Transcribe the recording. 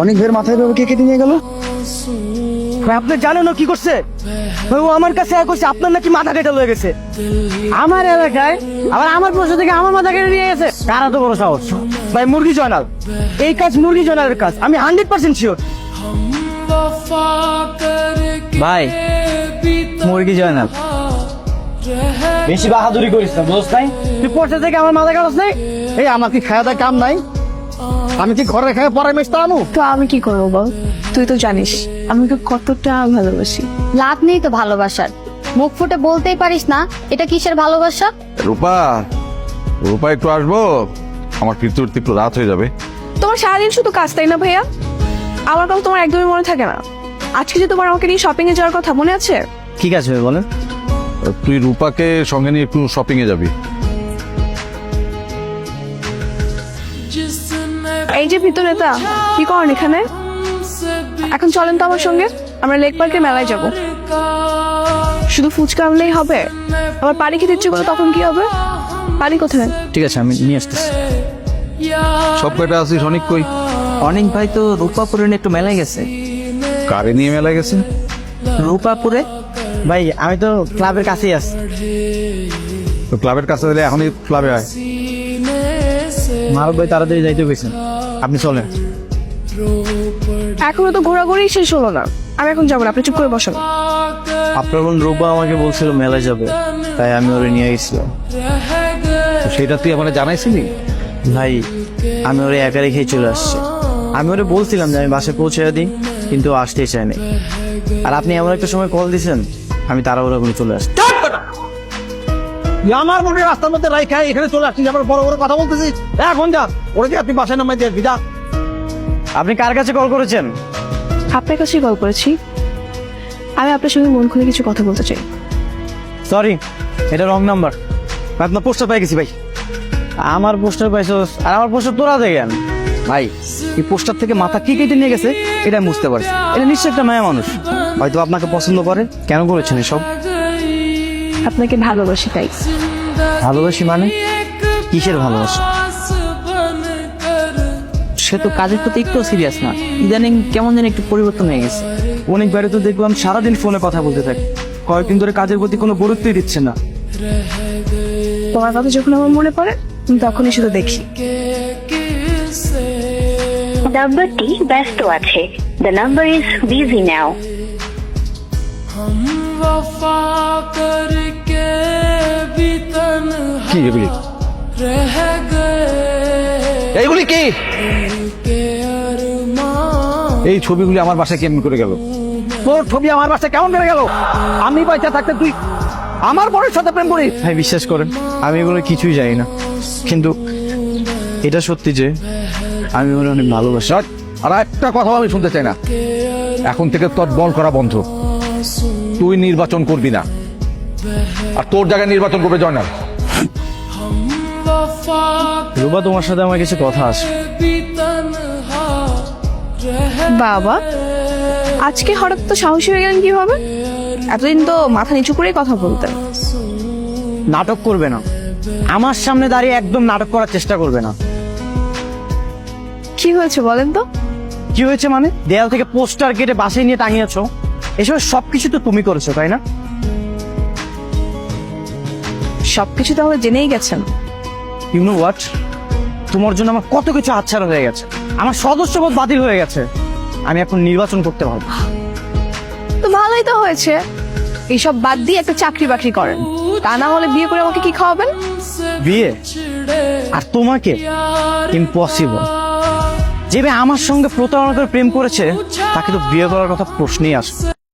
অনেক বের মাথায় ভেবে কে কেটে নিয়ে গেল। আপনি জানেন ও কি করছে? ও আমার কাছে করছে আপনার নাকি মাথা কেটে লয়ে গেছে আমার এলাকায়, আবার আমার পয়সা থেকে আমার মাথা কেটে নিয়ে গেছে। কারা তো বড় সাহস? ভাই মুরগি জয়নাল, এই কাজ মুরগি জয়নালের কাজ, আমি 100% শিওর। ভাই মুরগি জয়নাল, বেশি বাহাদুরি করিস না, বুঝছ নাই? তুই পয়সা থেকে আমার মাথা কাটছ নাই? এই আমার কি খাওয়া দাওয়া কাম নাই? আমি কি ঘরে খাওয়া পরে মেশতে আমু? তো আমি কি করবো বল? তুই তো জানিস আমি তো কতটা ভালোবাসি। লাভ নেই তো ভালোবাসার, মুখ ফুটে বলতেই পারিস না এটা কিসের ভালোবাসা। রূপা, রূপা একটু আসবো, আমার ফিরতে উঠতে একটু রাত হয়ে যাবে। তোমার সারাদিন শুধু কাজ, তাই না ভাইয়া? আমার কথা তোমার একদমই মনে থাকে না। আজকে যে তোমার আমাকে নিয়ে শপিং এ যাওয়ার কথা মনে আছে? ঠিক আছে ভাই বলেন। তুই রূপাকে সঙ্গে নিয়ে একটু শপিং এ যাবি। এই যে ভিতরেটা কি করেন এখানে? এখন চলেন তো আমার সঙ্গে, আমরা লেক পার্কে মেলায় যাব। শুধু ফুচকা আনলেই হবে? আমার পানি খেতে ইচ্ছে করলে তখন কি হবে? পানি কোথায়? ঠিক আছে আমি নিয়ে আসতেছি। সব কয়টা আছিস? অনেক কই? অনেক ভাই তো রূপাপুরে একটু মেলায় গেছে। কারে নিয়ে মেলায় গেছে? রূপাপুরে ভাই আমি তো ক্লাবের কাছেই আছি। তো ক্লাবের কাছে দিলে এখনই ক্লাবে আয়। মারুফ ভাই তাড়াতাড়ি যাইতে গেছেন, আপনি চলেন। এখনো তো ঘোরাঘুরি শেষ হলো না, আমি এখন যাবো না, আপনি চুপ করে বসেন। আপনার বোন রূপা আমাকে বলছিল মেলায় যাবে, তাই আমি ওরে নিয়ে গেছিলাম। তো সেটা তুই আমার জানাইছিলি? ভাই আমি ওরে একা রেখেই চলে আসছি। আমি ওরে বলছিলাম যে আমি বাসে পৌঁছে দিই, কিন্তু ও আসতেই চায়নি। আর আপনি এমন একটা সময় কল দিছেন, আমি তাড়াহুড়া করে চলে আসছি। আমার মনে রাস্তার মধ্যে রাইখা এখানে চলে আসছি, আমার বড় বড় কথা বলতেছিস। এখন যা, ওরে যে আপনি বাসায় নামাই দিয়ে বিদা। আপনি কার কাছে কল করেছেন? আপনার কাছেই কল করেছি। আমি আপনার সঙ্গে মন খুলে কিছু কথা বলতে চাই। সরি, এটা রং নাম্বার। আপনার পোস্টার পাই গেছি ভাই। আমার পোস্টার পাইছস আর আমার পোস্টার তোরা দেখেন। ভাই এই পোস্টার থেকে মাথা কি কেটে নিয়ে গেছে এটা আমি বুঝতে পারছি। এটা নিশ্চয়ই একটা মায়া মানুষ, হয়তো আপনাকে পছন্দ করে। কেন করেছেন এসব? আপনাকে ভালোবাসি তাই। ভালোবাসি মানে? কিসের ভালোবাসা? সে তো কাজের প্রতি একটু সিরিয়াস না, ইদানিং কেমন যেন একটু পরিবর্তন হয়ে গেছে। অনেকবারে তো দেখলাম সারাদিন ফোনে কথা বলতে থাকে, কয়েকদিন ধরে কাজের প্রতি কোনো গুরুত্বই দিচ্ছে না। তোমার কথা যখন আমার মনে পড়ে আমি তখনই শুধু দেখি। নাম্বারটি ব্যস্ত আছে। The number is busy now. কি এগুলি? এইগুলি কি? এই ছবিগুলি আমার বাসায় কেমন করে গেল? তোর ছবি আমার বাসায় কেমন করে গেল? আমি পয়সা থাকতে তুই আমার বড়ের সাথে প্রেম করিস? ভাই বিশ্বাস করেন আমি এগুলো কিছুই জানি না, কিন্তু এটা সত্যি যে আমি ওরে অনেক ভালোবাসি। আর একটা কথা আমি শুনতে চাই না। এখন থেকে তোর বল করা বন্ধ। তুই নির্বাচন করবি না, আর তোর জায়গায় নির্বাচন করবে জয়নাল। রূপা তোমার সাথে আমার কিছু কথা আছে। বাবা আজকে হঠাৎ তো সাহসী হয়ে গেলেন কিভাবে? এতদিন তো মাথা নিচু করেই কথা বলতেন। নাটক করবে না, আমার সামনে দাঁড়িয়ে একদম নাটক করার চেষ্টা করবে না। কি হয়েছে বলেন তো? কি হয়েছে মানে? দেয়াল থেকে পোস্টার কেটে বাসায় নিয়ে টাঙিয়েছো, এসব সবকিছু তো তুমি করেছো তাই না? সবকিছু তাহলে জেনেই গেছেন। ইউ নো হোয়াট, তোমার জন্য আমার কত কিছু হাতছাড়া হয়ে গেছে, আমার সদস্যপদ বাতিল হয়ে গেছে। আমি এখন নির্বাচন করতে পারবো। তো ভালোই তো হয়েছে, এইসব বাদ দিয়ে একটা চাকরি বাকরি করেন, তা না হলে বিয়ে করে আমাকে কি খাওয়াবেন? বিয়ে? আর তোমাকে? ইম্পসিবল। যে মেয়ে আমার সঙ্গে প্রতারণা করে প্রেম করেছে তাকে তো বিয়ে করার কথা প্রশ্নই আসে।